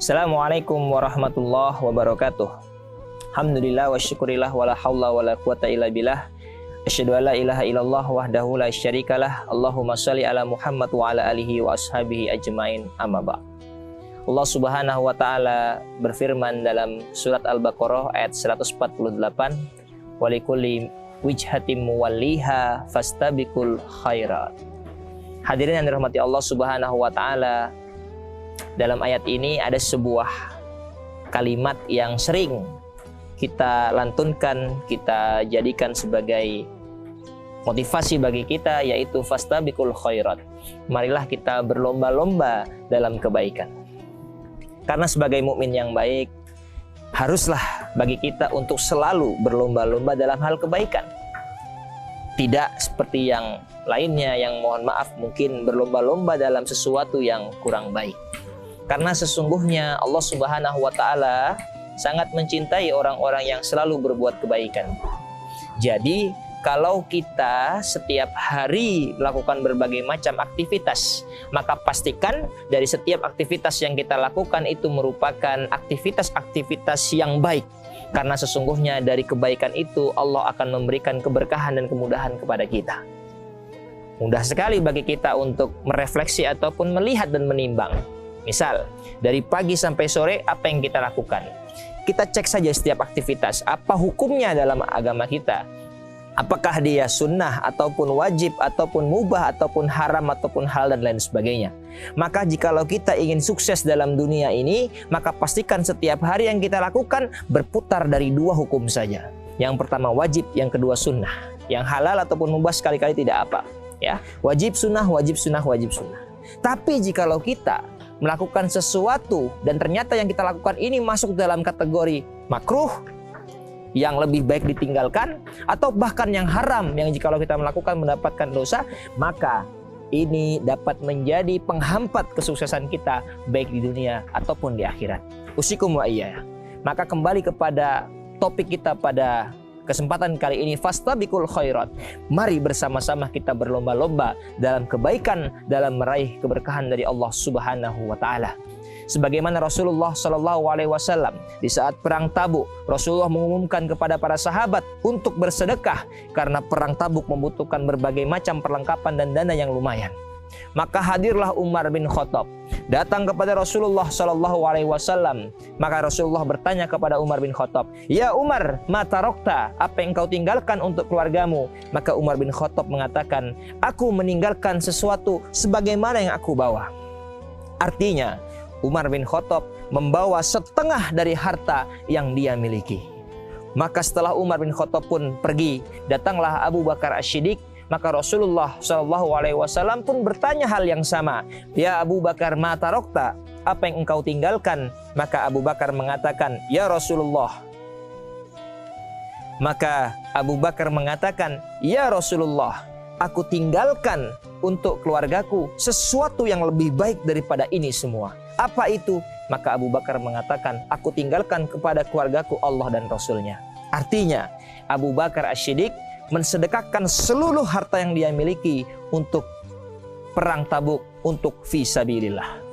Assalamualaikum warahmatullahi wabarakatuh. Alhamdulillah wa syukurillah wa la hawla wa la quwata illa billah. Asyhadu an la ilaha illallah wahdahu la syarikalah. Allahumma shalli ala Muhammad wa ala alihi wa ashabihi ajmain, amma ba'd. Allah Subhanahu wa taala berfirman dalam surat Al-Baqarah ayat 148, wa likulli wijhatin muwalliha fastabiqul khairat. Hadirin yang dirahmati Allah Subhanahu wa taala, dalam ayat ini ada sebuah kalimat yang sering kita lantunkan, kita jadikan sebagai motivasi bagi kita, yaitu fastabiqul khairat. Marilah kita berlomba-lomba dalam kebaikan. Karena sebagai mukmin yang baik, haruslah bagi kita untuk selalu berlomba-lomba dalam hal kebaikan. Tidak seperti yang lainnya yang mohon maaf mungkin berlomba-lomba dalam sesuatu yang kurang baik. Karena sesungguhnya Allah Subhanahu wa taala sangat mencintai orang-orang yang selalu berbuat kebaikan. Jadi kalau kita setiap hari melakukan berbagai macam aktivitas, maka pastikan dari setiap aktivitas yang kita lakukan itu merupakan aktivitas-aktivitas yang baik. Karena sesungguhnya dari kebaikan itu Allah akan memberikan keberkahan dan kemudahan kepada kita. Mudah sekali bagi kita untuk merefleksi ataupun melihat dan menimbang. Misal, dari pagi sampai sore apa yang kita lakukan? Kita cek saja setiap aktivitas, apa hukumnya dalam agama kita. Apakah dia sunnah, ataupun wajib, ataupun mubah, ataupun haram, ataupun hal dan lain sebagainya. Maka jikalau kita ingin sukses dalam dunia ini, maka pastikan setiap hari yang kita lakukan berputar dari dua hukum saja. Yang pertama wajib, yang kedua sunnah. Yang halal ataupun mubah sekali-kali tidak apa. Ya, wajib sunnah, wajib sunnah, wajib sunnah. Tapi jikalau kita melakukan sesuatu dan ternyata yang kita lakukan ini masuk dalam kategori makruh, yang lebih baik ditinggalkan, atau bahkan yang haram yang jikalau kita melakukan mendapatkan dosa, maka ini dapat menjadi penghampat kesuksesan kita baik di dunia ataupun di akhirat. Usikum wa iyaya. Maka kembali kepada topik kita pada kesempatan kali ini, fastabiqul khairat. Mari bersama-sama kita berlomba-lomba dalam kebaikan, dalam meraih keberkahan dari Allah Subhanahu wa taala. Sebagaimana Rasulullah SAW di saat perang Tabuk, Rasulullah mengumumkan kepada para sahabat untuk bersedekah karena perang Tabuk membutuhkan berbagai macam perlengkapan dan dana yang lumayan. Maka hadirlah Umar bin Khattab datang kepada Rasulullah SAW. Maka Rasulullah bertanya kepada Umar bin Khattab, "Ya Umar, ma tarokta, apa yang kau tinggalkan untuk keluargamu?" Maka Umar bin Khattab mengatakan, "Aku meninggalkan sesuatu sebagaimana yang aku bawa." Artinya Umar bin Khattab membawa setengah dari harta yang dia miliki. Maka setelah Umar bin Khattab pun pergi, datanglah Abu Bakar As-Siddiq. Maka Rasulullah SAW pun bertanya hal yang sama. "Ya Abu Bakar, ma tarokta, apa yang engkau tinggalkan?" Maka Abu Bakar mengatakan, "Ya Rasulullah." Maka Abu Bakar mengatakan, "Ya Rasulullah, aku tinggalkan untuk keluargaku sesuatu yang lebih baik daripada ini semua." Apa itu? Maka Abu Bakar mengatakan, "Aku tinggalkan kepada keluargaku Allah dan Rasulnya." Artinya Abu Bakar As-Siddiq mensedekahkan seluruh harta yang dia miliki untuk perang Tabuk, untuk fisabilillah.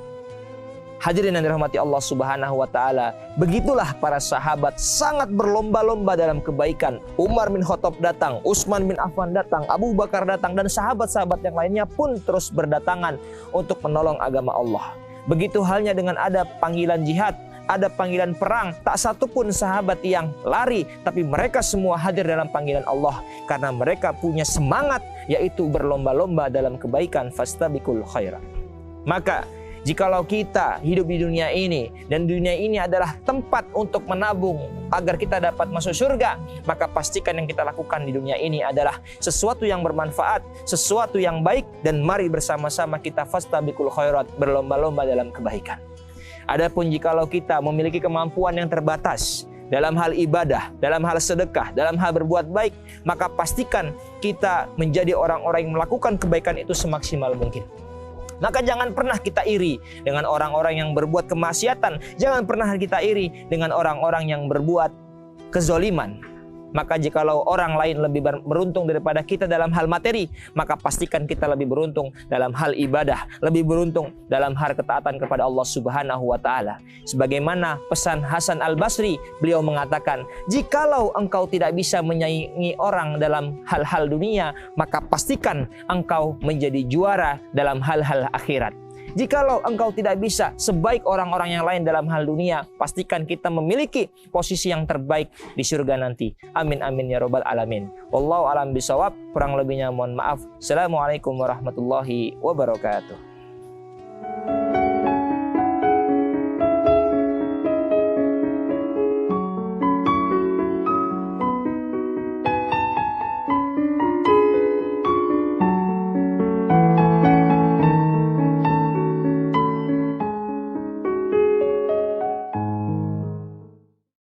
Hadirin yang dirahmati Allah Subhanahu wa taala, begitulah para sahabat sangat berlomba-lomba dalam kebaikan. Umar bin Khattab datang, Utsman bin Affan datang, Abu Bakar datang, dan sahabat-sahabat yang lainnya pun terus berdatangan untuk menolong agama Allah. Begitu halnya dengan ada panggilan jihad, ada panggilan perang, tak satu pun sahabat yang lari, tapi mereka semua hadir dalam panggilan Allah karena mereka punya semangat, yaitu berlomba-lomba dalam kebaikan, fastabiqul khairat. Maka jikalau kita hidup di dunia ini dan dunia ini adalah tempat untuk menabung agar kita dapat masuk surga, maka pastikan yang kita lakukan di dunia ini adalah sesuatu yang bermanfaat, sesuatu yang baik, dan mari bersama-sama kita fastabiqul khairat, berlomba-lomba dalam kebaikan. Adapun jikalau kita memiliki kemampuan yang terbatas dalam hal ibadah, dalam hal sedekah, dalam hal berbuat baik, maka pastikan kita menjadi orang-orang yang melakukan kebaikan itu semaksimal mungkin. Maka jangan pernah kita iri dengan orang-orang yang berbuat kemaksiatan. Jangan pernah kita iri dengan orang-orang yang berbuat kezoliman. Maka jikalau orang lain lebih beruntung daripada kita dalam hal materi, maka pastikan kita lebih beruntung dalam hal ibadah, lebih beruntung dalam hal ketaatan kepada Allah Subhanahu wa taala. Sebagaimana pesan Hasan Al-Basri, beliau mengatakan, jikalau engkau tidak bisa menyaingi orang dalam hal-hal dunia, maka pastikan engkau menjadi juara dalam hal-hal akhirat. Jikalau engkau tidak bisa sebaik orang-orang yang lain dalam hal dunia, pastikan kita memiliki posisi yang terbaik di surga nanti. Amin amin ya robbal alamin. Wallahu alam bisawab. Kurang lebihnya mohon maaf. Assalamualaikum warahmatullahi wabarakatuh.